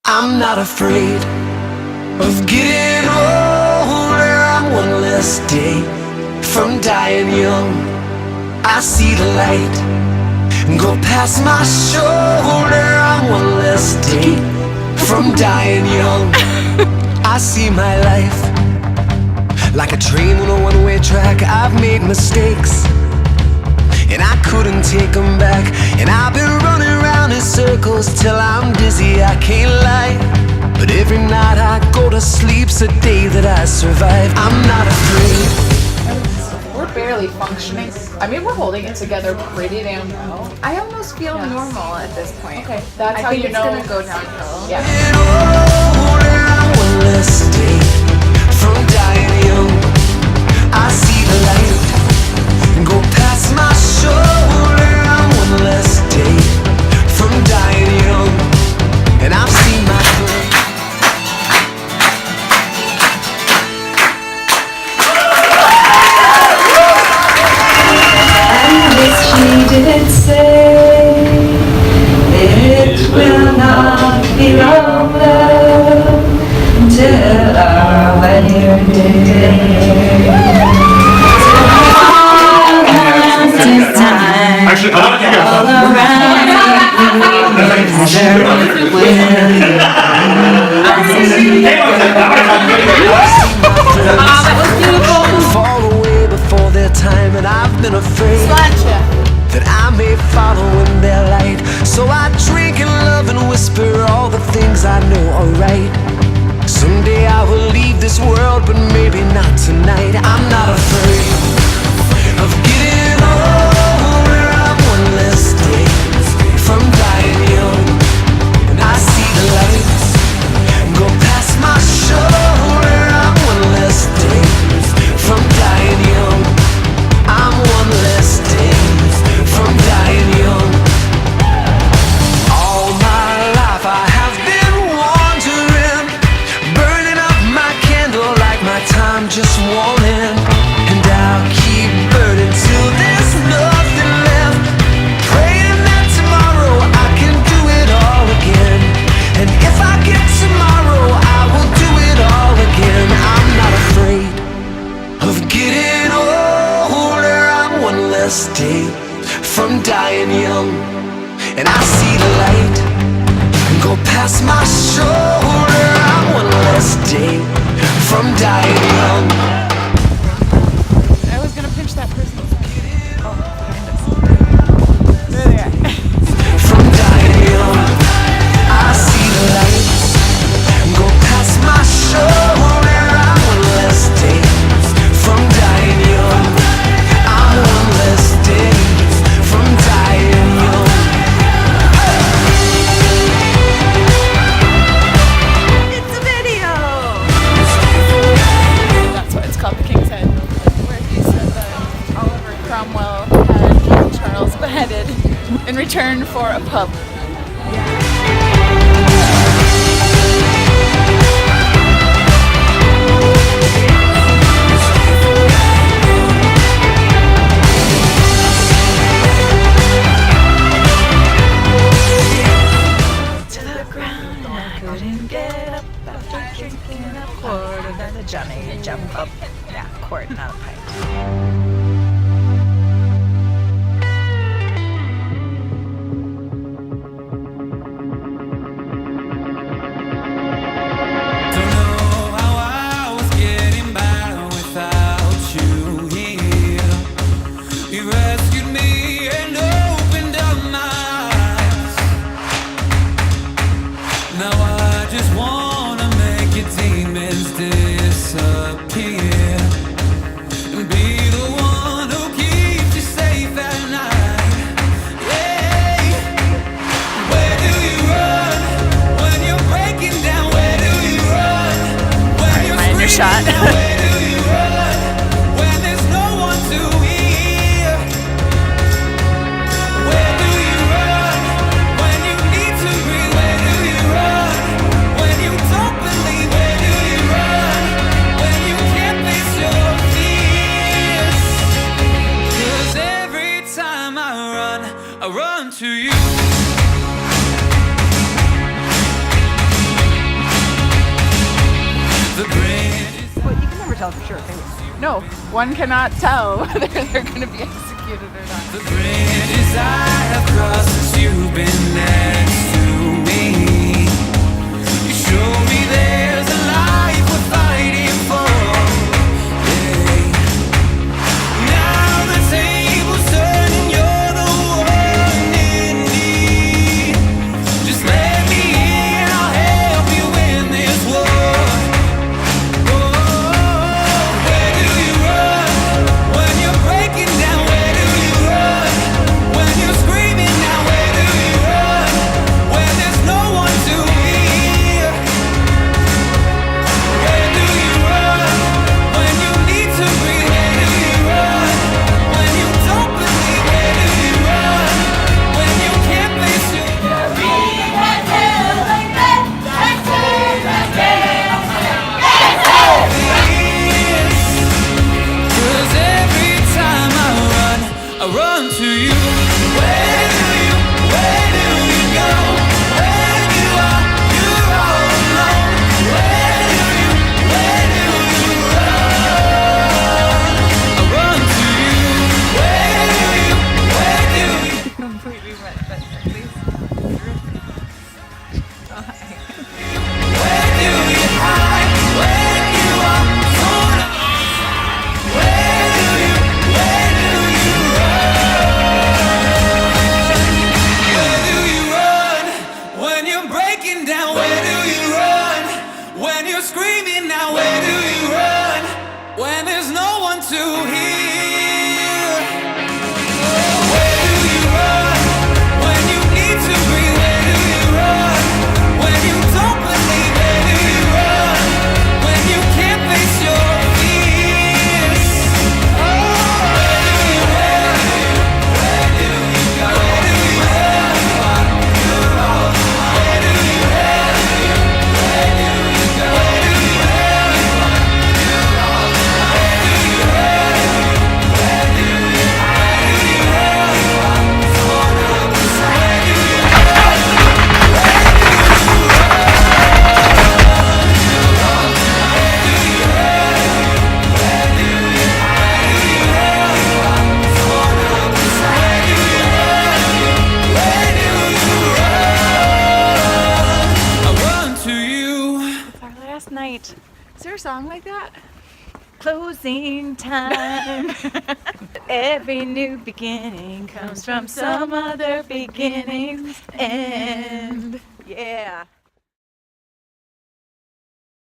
I'm not afraid of getting older. I'm one less day from dying young. I see the light go past my shoulder. I'm one less day from dying young. I see my life like a train on a one-way track. I've made mistakes and I couldn't take them back. And I've been running around in circles till I'm dizzy, I can't lie. But every night I go to sleep's a day that I survive. I'm not afraid. We're barely functioning. I mean, we're holding it together pretty damn well. I almost feel normal at this point. Okay, that's how you know it's gonna go downhill. Yeah. One less day from dying young. I see the light go past my shoulder. I'm one less day from dying young. And I've seen my friend. I wish she didn't say it will not be long, love, till our wedding day. Actually, I want you guys. All around That was beautiful. Fall away before their time, and I've been afraid that I may follow in their light. So I drink and love and whisper all the things I know are right. Someday I will leave this world, but maybe not tonight. I'm not afraid of getting older. I'm one less day from dying young. And I see the lights go past my shoulder. I'm one less day from dying young. I'm one less day from dying young. All my life I have been wandering, burning up my candle like my time just won't end. And I'll keep burning till there's nothing left, praying that tomorrow I can do it all again. And if I get tomorrow, I will do it all again. I'm not afraid of getting older. I'm one less day from dying young. And I see the light go past my shoulder. I'm one less day from dying young. I was gonna pinch that person. Oh, behind us. There they are. From dying young. I see the lights go past my shoulder. I'm one less day from dying young. I'm one less day from dying young. It's a video! That's why it's called the King's Head, where he said that Oliver Cromwell had King Charles beheaded in return for a pub. To the ground, and I couldn't get up after drinking a quart of that Johnny jump up. Yeah, quart, not a pint. Don't know how I was getting by without you here. You rescued me and opened up my eyes. Now I just wanna make your demons disappear and be the one tell for sure. Can we? No, one cannot tell whether they're going to be executed or not. The bridges I have crossed since you've been next to me. You show me there's a life we're fighting for. Yeah. Now the table's turning, you're the one in need. Just let me in, I'll help you win this war. Where do you run when you're breaking down? Where do you run when you're screaming now? Where do you run when there's no one to hear? Where do you run when you need to breathe? Where do you run when you don't believe? Where do you run when you can't face your Cause every time I run to you. Where do you go? When you are, you're all alone. Where do you run? I run to you. Where do you? Completely wet, but at least. Where do you hide when you are torn up? Where do you run when you're breaking down? Where do you run when you're screaming now? Where do you run when there's no one to hear? Where do you run when you need to breathe? Where do you run when you don't believe? Where do you run when you can't face your fears? Where do you run? Where do you go? Where do you run? You're all alone. Where do you run? Where do you go? Where do you run? You're all alone. Where do you run? Where do you run? Torn up inside. Where do you run? Where do you run to you? It's our last night. Is there a song like that? Closing time. Every new beginning comes from some other beginning's end. Yeah.